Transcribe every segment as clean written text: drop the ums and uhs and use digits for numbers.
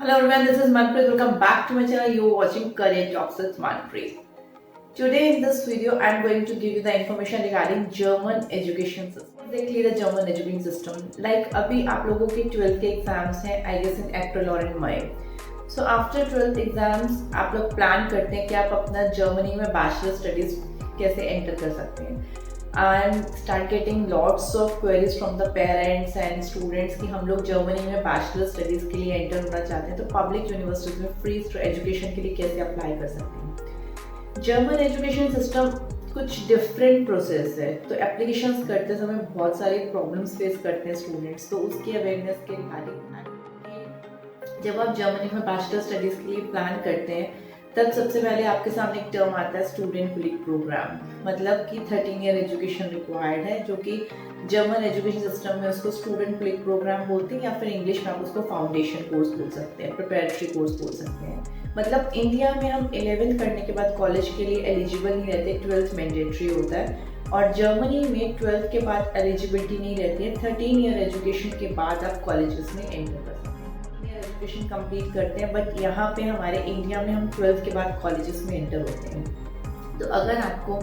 Hello everyone, this is Manpreet. Welcome back to my channel. You're watching Career Talks with Manpreet. Today in this video, I'm going to give you the information regarding German education system. Exactly the German education system. Like अभी आप लोगों के 12th के exams हैं, I guess in April or in May. So after 12th exams, आप लोग plan करते हैं कि आप अपना जर्मनी में बैचलर स्टडीज कैसे एंटर कर सकते हैं. and start getting lots of queries from the parents and students कि हम लोग जर्मनी में बैचलर स्टडीज़ के लिए एंटर होना चाहते हैं तो पब्लिक यूनिवर्सिटीज़ में फ्री एजुकेशन के लिए कैसे अप्लाई कर सकते हैं. जर्मन एजुकेशन सिस्टम कुछ डिफरेंट प्रोसेस है तो एप्लीकेशंस करते समय बहुत सारे प्रॉब्लम्स फेस करते हैं स्टूडेंट्स. तो उसकी अवेयरनेस के रिगार्डिंग जब आप जर्मनी में बैचलर स्टडीज़ के लिए प्लान करते हैं तब सबसे पहले आपके सामने एक टर्म आता है स्टूडेंट कुलीग प्रोग्राम. मतलब कि 13 ईयर एजुकेशन रिक्वायर्ड है जो कि जर्मन एजुकेशन सिस्टम में उसको स्टूडेंट कुलीग प्रोग्राम बोलते हैं या फिर इंग्लिश में आप उसको फाउंडेशन कोर्स बोल सकते हैं, प्रिपरेटरी कोर्स बोल सकते हैं. मतलब इंडिया में हम 11th करने के बाद कॉलेज के लिए एलिजिबल नहीं रहते, 12th मैंडेटरी होता है. और जर्मनी में 12th के बाद एलिजिबिलिटी नहीं रहती है, 13 ईयर एजुकेशन के बाद आप कॉलेजेस में एंटर कर सकते हैं, एजुकेशन कंप्लीट करते हैं. बट यहाँ पे हमारे इंडिया में हम 12th के बाद कॉलेजेस में एंटर होते हैं. तो अगर आपको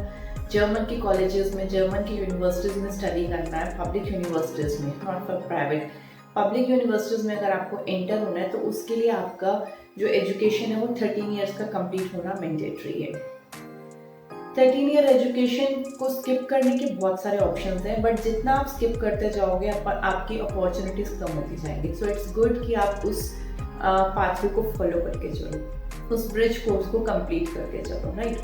जर्मन की कॉलेजेस में, जर्मन की यूनिवर्सिटीज़ में स्टडी करना है, पब्लिक यूनिवर्सिटीज़ में, not for private, public universities में अगर आपको एंटर होना है तो उसके लिए आपका जो एजुकेशन है वो 13 ईयर्स का कंप्लीट होना मैंडेटरी है. 13 ईयर एजुकेशन को स्किप करने के बहुत सारे ऑप्शंस हैं बट जितना आप स्किप करते जाओगे आपकी अपॉर्चुनिटीज़ कम होती जाएंगी. सो इट्स गुड कि आप उस पाथवे को फॉलो करके चलो, उस ब्रिज कोर्स को कंप्लीट करके चलो. राइट,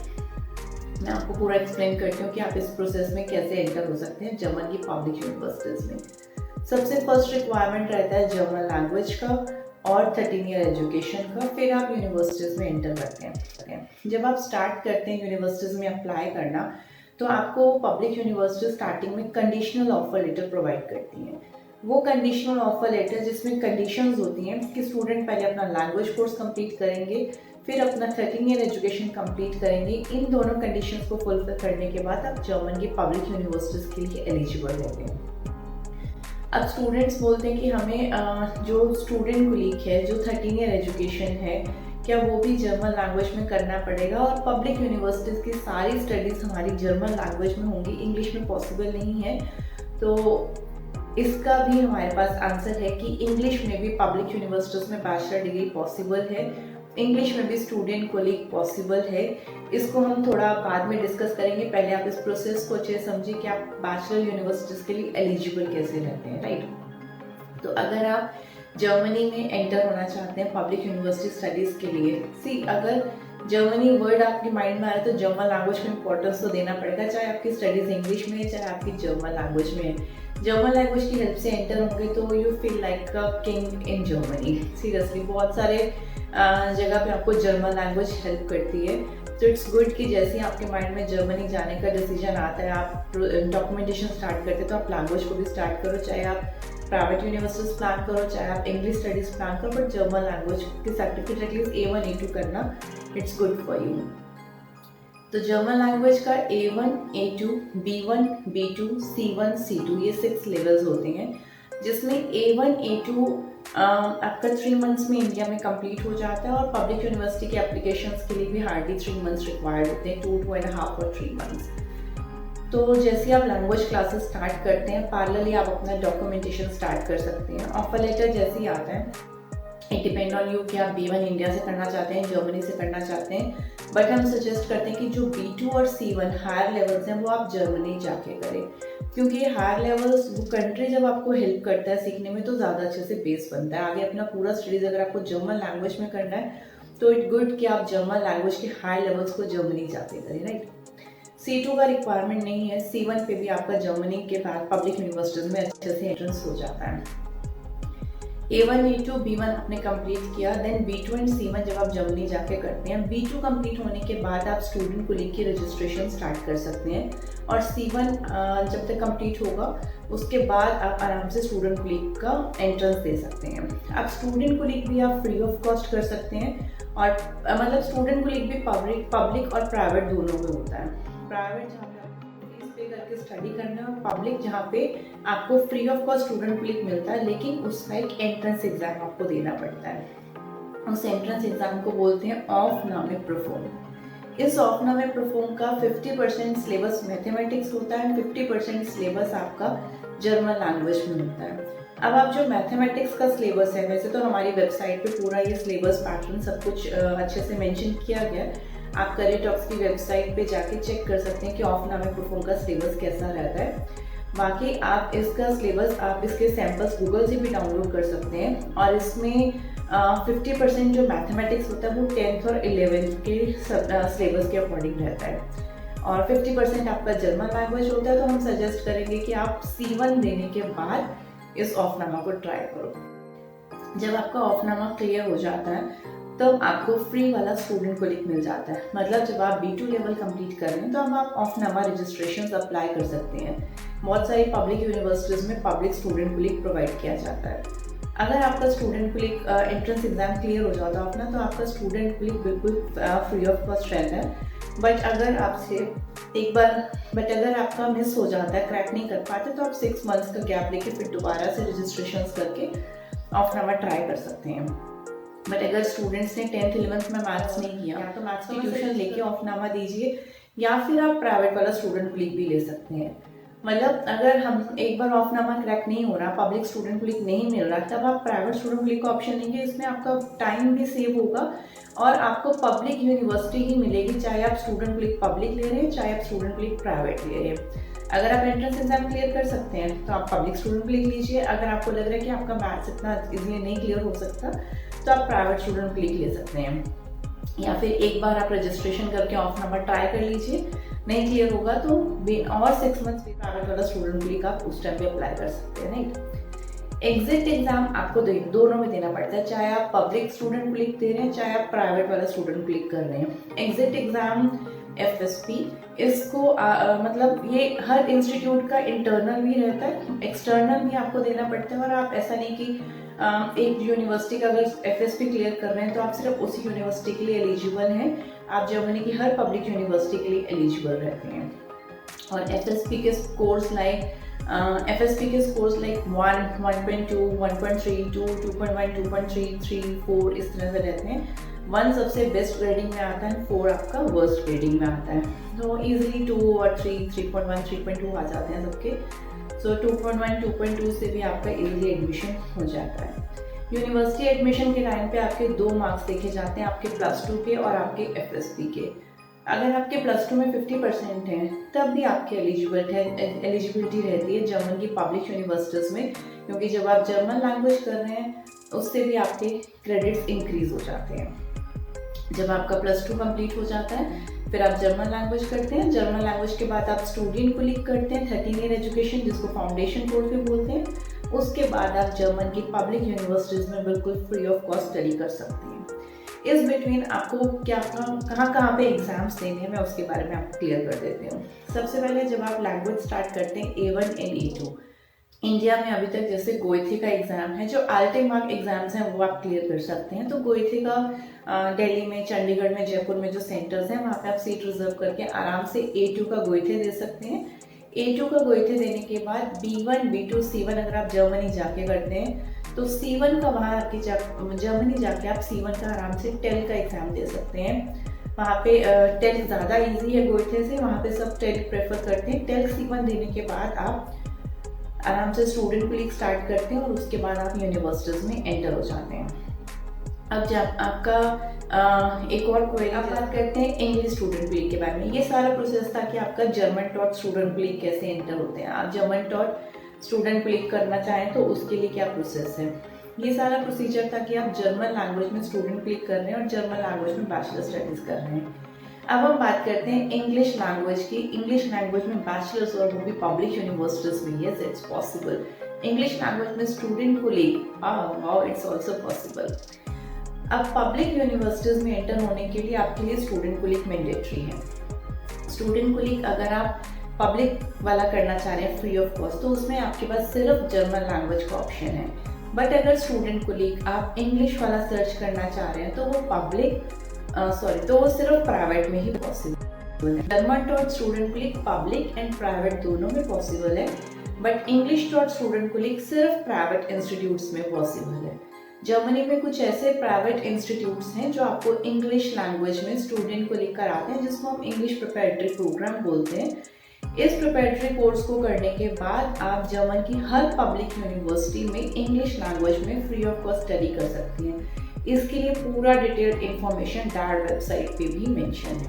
मैं आपको पूरा एक्सप्लेन करती हूँ कि आप इस प्रोसेस में कैसे एंटर हो सकते हैं जर्मन की पब्लिक यूनिवर्सिटीज़ में. सबसे फर्स्ट रिक्वायरमेंट रहता है जर्मन लैंग्वेज का और 13 ईयर एजुकेशन का. फिर आप यूनिवर्सिटीज़ में एंटर करते हैं. जब आप स्टार्ट करते हैं यूनिवर्सिटीज़ में अप्लाई करना तो आपको पब्लिक यूनिवर्सिटी स्टार्टिंग में कंडीशनल ऑफर लेटर प्रोवाइड करती हैं. वो कंडीशनल ऑफर लेटर जिसमें कंडीशंस होती हैं कि स्टूडेंट पहले अपना लैंग्वेज कोर्स कंप्लीट करेंगे, फिर अपना 13 ईयर एजुकेशन कंप्लीट करेंगे. इन दोनों कंडीशंस को फुलफिल करने के बाद आप जर्मन की पब्लिक यूनिवर्सिटीज़ के लिए एलिजिबल होते हैं. अब स्टूडेंट्स बोलते हैं कि हमें जो स्टूडेंट कुलीग है, जो 13 ईयर एजुकेशन है, क्या वो भी जर्मन लैंग्वेज में करना पड़ेगा. और पब्लिक यूनिवर्सिटीज़ की सारी स्टडीज़ हमारी जर्मन लैंग्वेज में होंगी, इंग्लिश में पॉसिबल नहीं है. तो इसका भी हमारे पास आंसर है कि इंग्लिश में भी पब्लिक यूनिवर्सिटीज़ में बैचलर डिग्री पॉसिबल है, इंग्लिश में भी स्टूडेंट कोलीग पॉसिबल है. इसको हम थोड़ा बाद में डिस्कस करेंगे. पहले आप इस प्रोसेस को अच्छे समझिए कि आप बैचलर यूनिवर्सिटीज़ के लिए एलिजिबल कैसे रहते हैं. राइट, तो अगर आप जर्मनी में एंटर होना चाहते हैं पब्लिक यूनिवर्सिटी स्टडीज़ के लिए, अगर जर्मनी वर्ड आपके माइंड में आए तो जर्मन लैंग्वेज को इम्पोर्टेंस तो देना पड़ेगा, चाहे आपकी स्टडीज़ इंग्लिश में है चाहे आपकी जर्मन लैंग्वेज में है. जर्मन लैंग्वेज की हेल्प से एंटर होंगे तो you feel like a king in Germany. Seriously बहुत सारे जगह पे आपको जर्मन लैंग्वेज हेल्प करती है. तो इट्स गुड कि जैसे ही आपके माइंड में जर्मनी जाने का डिसीजन आता है, आप डॉक्यूमेंटेशन स्टार्ट करते हैं तो आप लैंग्वेज को भी स्टार्ट करो, चाहे आप प्राइवेट यूनिवर्सिटीज प्लान करो चाहे आप इंग्लिश स्टडीज़ प्लान करो, बट जर्मन लैंग्वेज की सर्टिफिकेट एटलीस्ट A1 A2 करना इट्स गुड फॉर यू. तो जर्मन लैंग्वेज का A1 A2 B1 B2 C1 C2 ये 6 लेवल्स होते हैं, जिसमें A1 A2 आपका 3 मंथ्स में इंडिया में कंप्लीट हो जाता है. और पब्लिक यूनिवर्सिटी के एप्लीकेशंस के लिए भी हार्डली 3 मंथ्स रिक्वायर्ड होते हैं, 2.5 और 3 मंथ्स. तो जैसे आप लैंग्वेज क्लासेस स्टार्ट करते हैं पैरेलली आप अपना डॉक्यूमेंटेशन स्टार्ट कर सकते हैं. ऑफर लेटर जैसे ही आता है, इट डिपेंड ऑन यू कि आप B1 इंडिया से करना चाहते हैं, जर्मनी से करना चाहते हैं. बट हम सजेस्ट करते हैं कि जो B2 और C1 हायर लेवल्स हैं वो आप जर्मनी जाके करें, क्योंकि ये हायर लेवल्स वो कंट्री जब आपको हेल्प करता है सीखने में तो ज़्यादा अच्छे से बेस बनता है. आगे अपना पूरा स्टडीज़ अगर आपको जर्मन लैंग्वेज में करना है तो इट गुड कि आप जर्मन लैंग्वेज के हायर लेवल्स को जर्मनी जाके करें. राइट, C2 का रिक्वायरमेंट नहीं है, C1 पे भी आपका जर्मनी के बाद पब्लिक यूनिवर्सिटीज़ में अच्छे से एंट्रेंस हो जाता है. A1 A2 B1 आपने कंप्लीट किया, देन B2 एंड C1 जब आप जर्मनी जाके करते हैं, B2 कंप्लीट होने के बाद आप स्टूडेंट कुलीग की रजिस्ट्रेशन स्टार्ट कर सकते हैं. और C1 जब तक कंप्लीट होगा उसके बाद आप आराम से स्टूडेंट कुलीग का एंट्रेंस दे सकते हैं. आप स्टूडेंट कुलीग भी आप फ्री ऑफ कॉस्ट कर सकते हैं, और मतलब स्टूडेंट कुलीग भी पब्लिक और प्राइवेट दोनों में होता है. प्राइवेट जहाँ पे आप फीस पे करके स्टडी करना, और पब्लिक जहाँ पे आपको free of cost student colleague मिलता है लेकिन उसका एक एंट्रेंस एग्जाम आपको देना पड़ता है. उस एंट्रेंस एग्जाम को बोलते हैं ऑफनामे परफॉर्म। इस ऑफनामे परफॉर्म का 50% सिलेबस मैथमेटिक्स होता है एंड 50% सिलेबस आपका जर्मन लैंग्वेज में होता है। अब आप जो मैथमेटिक्स का सिलेबस है, वैसे तो हमारी वेबसाइट पे पूरा ये सिलेबस पैटर्न सब कुछ अच्छे से मेंशन किया गया है। आप करियर टॉक्स की वेबसाइट पे जाके चेक कर सकते हैं कि ऑफनामे परफॉर्म का सिलेबस कैसा रहता है। बाकी आप इसका सिलेबस, आप इसके सैम्पल्स गूगल से भी डाउनलोड कर सकते हैं और इसमें 50% जो मैथमेटिक्स होता है वो 10th और 11th के सिलेबस के अकॉर्डिंग रहता है और 50% आपका जर्मन लैंग्वेज होता है। तो हम सजेस्ट करेंगे कि आप C1 देने के बाद इस ऑफनामा को ट्राई करो। जब आपका ऑफनामा क्लियर हो जाता है तब आपको फ्री वाला स्टूडेंट क्लिक मिल जाता है। मतलब जब आप B2 लेवल कंप्लीट कर रहे हैं तो अब आप ऑफनामा रजिस्ट्रेशन अप्लाई कर सकते हैं। बहुत सारी पब्लिक यूनिवर्सिटीज़ में पब्लिक स्टूडेंट क्लिक प्रोवाइड किया जाता है। अगर आपका student click entrance exam clear हो जाता है अपना, तो आपका स्टूडेंट क्लिक बिल्कुल फ्री ऑफ कॉस्ट रहता है। बट अगर आपका मिस हो जाता है, क्रैक नहीं कर पाते, तो आप 6 मंथ्स का गैप लेके फिर दोबारा से रजिस्ट्रेशन करके ऑफनामा ट्राई कर सकते हैं। बट अगर स्टूडेंट्स ने 10th 11th में मैथ्स नहीं किया तो मैथ्स की ट्यूशन लेके ऑफनामा दीजिए, या फिर आप प्राइवेट वाला स्टूडेंट क्लिक भी ले सकते हैं। मतलब अगर हम एक बार ऑफनामा क्रैक नहीं हो रहा, पब्लिक स्टूडेंट क्लिक नहीं मिल रहा, तब आप प्राइवेट स्टूडेंट क्लिक का ऑप्शन लेंगे। इसमें आपका टाइम भी सेव होगा और आपको पब्लिक यूनिवर्सिटी ही मिलेगी, चाहे आप स्टूडेंट क्लिक पब्लिक ले रहे हैं चाहे आप स्टूडेंट क्लिक प्राइवेट ले रहे हैं। अगर आप एंट्रेंस एग्जाम क्लियर कर सकते हैं तो आप पब्लिक स्टूडेंट क्लिक लीजिए। अगर आपको लग रहा है कि आपका मैथ्स इतना इजीली नहीं क्लियर हो सकता तो आप प्राइवेट स्टूडेंट क्लिक ले सकते हैं, या फिर एक बार आप रजिस्ट्रेशन करके ऑफनामा ट्राई कर लीजिए। नहीं क्लियर होगा तो और 6 मंथ्स प्राइवेट वाला स्टूडेंट क्लिक आप उस टाइम पे अप्लाई कर सकते हैं। नहीं, एग्जिट एग्जाम आपको दोनों में देना पड़ता है, चाहे आप पब्लिक स्टूडेंट क्लिक दे रहे हैं चाहे आप प्राइवेट वाला स्टूडेंट क्लिक कर रहे हैं। एग्जिट एग्जाम FSP, इसको मतलब ये हर इंस्टीट्यूट का इंटरनल भी रहता है, एक्सटर्नल भी आपको देना पड़ता है। और आप ऐसा नहीं कि एक यूनिवर्सिटी का अगर FSP क्लियर कर रहे हैं तो आप सिर्फ उसी यूनिवर्सिटी के लिए एलिजिबल हैं, आप जर्मनी की हर पब्लिक यूनिवर्सिटी के लिए एलिजिबल रहते हैं। और FSP के स्कोर्स लाइक 1, 1.2, 1.3, 2, 2.1, 2.3, 3, 4 इस तरह से रहते हैं। 1 सबसे बेस्ट ग्रेडिंग में आता है, 4 आपका वर्स्ट ग्रेडिंग में आता है। तो इजीली 2 और 3, 3.1, 3.2 आ जाते हैं सबके। सो 2.1, 2.2 से भी आपका इजीली एडमिशन हो जाता है। यूनिवर्सिटी एडमिशन के टाइम पे आपके 2 मार्क्स देखे जाते हैं, आपके +2 के और आपके FSP के। अगर आपके +2 में 50% हैं तब भी आपकी एलिजिबिलिटी रहती है जर्मन की पब्लिक यूनिवर्सिटीज़ में, क्योंकि जब आप जर्मन लैंग्वेज कर रहे हैं उससे भी आपके क्रेडिट्स इंक्रीज हो जाते हैं। जब आपका +2 कंप्लीट हो जाता है फिर आप जर्मन लैंग्वेज करते हैं। जर्मन लैंग्वेज के बाद आप स्टूडेंट क्लिक करते हैं, 13 ईयर एजुकेशन जिसको फाउंडेशन कोर्स भी बोलते हैं। उसके बाद आप जर्मन की पब्लिक यूनिवर्सिटीज़ में बिल्कुल फ्री ऑफ कॉस्ट स्टडी कर सकते हैं। इस बिटवीन आपको कहाँ पे एग्जाम्स देने हैं मैं उसके बारे में आपको क्लियर कर देती हूँ। सबसे पहले जब आप लैंग्वेज स्टार्ट करते हैं A1 एंड A2, इंडिया में अभी तक जैसे गोएथे का एग्ज़ाम है, जो आल्टेमार्क एग्जाम्स हैं वो आप क्लियर कर सकते हैं। तो गोएथे का दिल्ली में, चंडीगढ़ में, जयपुर में जो सेंटर्स हैं वहाँ पे आप सीट रिजर्व करके आराम से A2 का गोएथे दे सकते हैं। A2 का गोएथे देने के बाद B1, B2, C1 अगर आप जर्मनी जाके करते हैं तो C1 का वहाँ आपकी जर्मनी जाके आप C1 का आराम से टेल का एग्ज़ाम दे सकते हैं। वहाँ पे टेल ज़्यादा इजी है गोएथे से, वहाँ पे सब टेल प्रेफर करते हैं। टेल C1 देने के बाद आप आराम से स्टूडेंट क्लिक स्टार्ट करते हैं और उसके बाद आप यूनिवर्सिटीज़ में एंटर हो जाते हैं। अब जब आपका एक और क्वेरी, आप बात करते हैं इंग्लिश स्टूडेंट क्लिक के बारे में। ये सारा प्रोसेस था कि आपका जर्मन टॉट स्टूडेंट क्लिक कैसे एंटर होते हैं। आप जर्मन टॉट स्टूडेंट क्लिक करना चाहें तो उसके लिए क्या प्रोसेस है। ये सारा प्रोसीजर था कि आप जर्मन लैंग्वेज में स्टूडेंट क्लिक कर रहे हैं और जर्मन लैंग्वेज में बैचलर स्टडीज़ कर रहे हैं। अब हम बात करते हैं इंग्लिश लैंग्वेज की। इंग्लिश लैंग्वेज में बैचलर्स और वो भी पब्लिक यूनिवर्सिटीज़ में, yes it's possible. English language में स्टूडेंट को ले वाओ इट्स ऑल्सो पॉसिबल। अब पब्लिक यूनिवर्सिटीज़ में एंटर होने के लिए आपके लिए स्टूडेंट क्लिक मैंडेटरी है। स्टूडेंट क्लिक अगर आप पब्लिक वाला करना चाह रहे हैं फ्री ऑफ कॉस्ट तो उसमें आपके पास सिर्फ जर्मन लैंग्वेज का ऑप्शन है। बट अगर स्टूडेंट क्लिक आप इंग्लिश वाला सर्च करना चाह रहे हैं तो वो तो वो सिर्फ प्राइवेट में ही पॉसिबल है। German dot student click public and private दोनों में पॉसिबल है, but English dot student click सिर्फ प्राइवेट इंस्टीट्यूट्स में पॉसिबल है। जर्मनी में कुछ ऐसे प्राइवेट इंस्टीट्यूट्स हैं जो आपको इंग्लिश लैंग्वेज में स्टूडेंट को लेकर आते हैं, जिसको हम इंग्लिश प्रिपरेटरी प्रोग्राम बोलते हैं। इस प्रिपरेटरी कोर्स को करने के बाद आप जर्मन की हर पब्लिक यूनिवर्सिटी में इंग्लिश लैंग्वेज में फ्री ऑफ कॉस्ट स्टडी कर सकती हैं। इसके लिए पूरा डिटेल्ड इंफॉर्मेशन डार्ट वेबसाइट पे भी मेंशन है।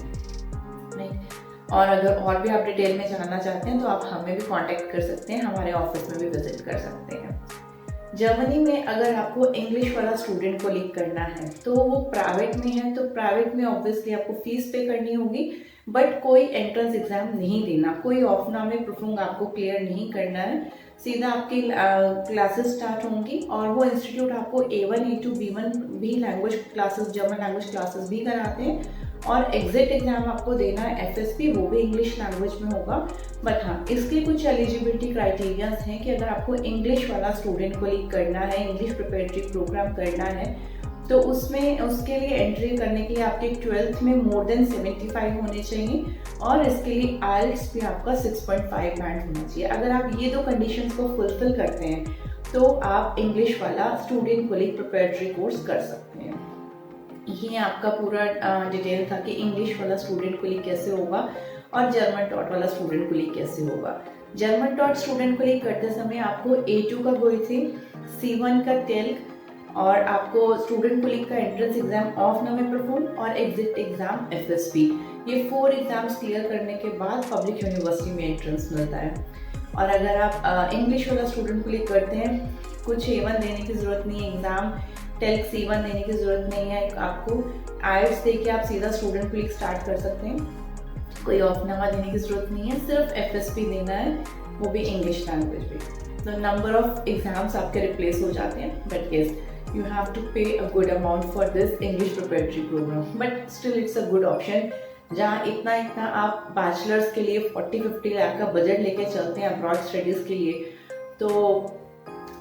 और अगर और भी आप डिटेल में जानना चाहते हैं तो आप हमें भी कांटेक्ट कर सकते हैं, हमारे ऑफिस में भी विजिट कर सकते हैं। जर्मनी में अगर आपको इंग्लिश वाला स्टूडेंट को लीड करना है तो वो प्राइवेट में है, तो प्राइवेट में ऑब्वियसली आपको फीस पे करनी होगी, बट कोई एंट्रेंस एग्जाम नहीं देना, कोई ऑफनामे प्रूफिंग आपको क्लियर नहीं करना है। सीधा आपकी क्लासेस स्टार्ट होंगी और वो इंस्टीट्यूट आपको A1 A2 B1 भी language classes, German language classes भी कराते हैं। और एग्जिट एग्जाम आपको देना है FSP, वो भी इंग्लिश लैंग्वेज में होगा। बट हाँ, इसके कुछ एलिजिबिलिटी क्राइटेरियाज हैं कि अगर आपको इंग्लिश वाला स्टूडेंट को लीड करना है, इंग्लिश प्रिपरेटरी प्रोग्राम करना है, तो उसमें उसके लिए एंट्री करने के लिए आपके 12th में मोर देन 75 होने चाहिए और इसके लिए IELTS भी आपका 6.5 बैंड होना चाहिए। अगर आप ये दो कंडीशंस को फुलफिल करते हैं तो आप इंग्लिश वाला स्टूडेंट को लीड प्रिपरेटरी कोर्स कर सकते हैं। ये आपका पूरा डिटेल था कि इंग्लिश वाला स्टूडेंट को लीड कैसे होगा और जर्मन टॉट वाला स्टूडेंट को लीड कैसे होगा। जर्मन टॉट स्टूडेंट को लीड करते समय आपको A2 का गोइथे, C1 का टेल्क और आपको स्टूडेंट को लीड का एंट्रेंस एग्जाम ऑफनामे प्रूफिंग और एग्जिट एग्जाम FSP, ये 4 एग्जाम्स क्लियर करने के बाद पब्लिक यूनिवर्सिटी में एंट्रेंस मिलता है। और अगर आप इंग्लिश वाला स्टूडेंट को लीड करते हैं, कुछ A1 देने की ज़रूरत नहीं है, एग्ज़ाम टेल्क C1 देने की ज़रूरत नहीं है, आपको IELTS दे के आप सीधा स्टूडेंट को लीड स्टार्ट कर सकते हैं, कोई ऑफनामा देने की ज़रूरत नहीं है, सिर्फ FSP देना है, वो भी इंग्लिश लैंग्वेज में। तो नंबर ऑफ एग्जाम्स आपके रिप्लेस हो जाते हैं, but yes you have to pay a good amount for this English preparatory program, but still it's a good option। जहाँ इतना आप बैचलर्स के लिए 40-50 लाख का बजट लेके चलते हैं अब्रॉड स्टडीज़ के लिए, तो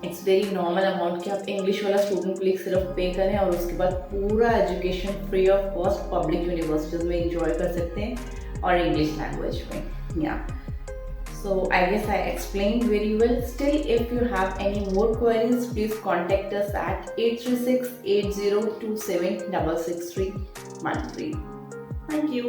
इट्स वेरी नॉर्मल अमाउंट कि आप इंग्लिश वाला स्टूडेंट को सिर्फ पे करें और उसके बाद पूरा education free of cost public universities में इंजॉय कर सकते हैं और इंग्लिश लैंग्वेज में। या So I guess I explained very well. Still, if you have any more queries, please contact us at 836-8027-66313. Thank you.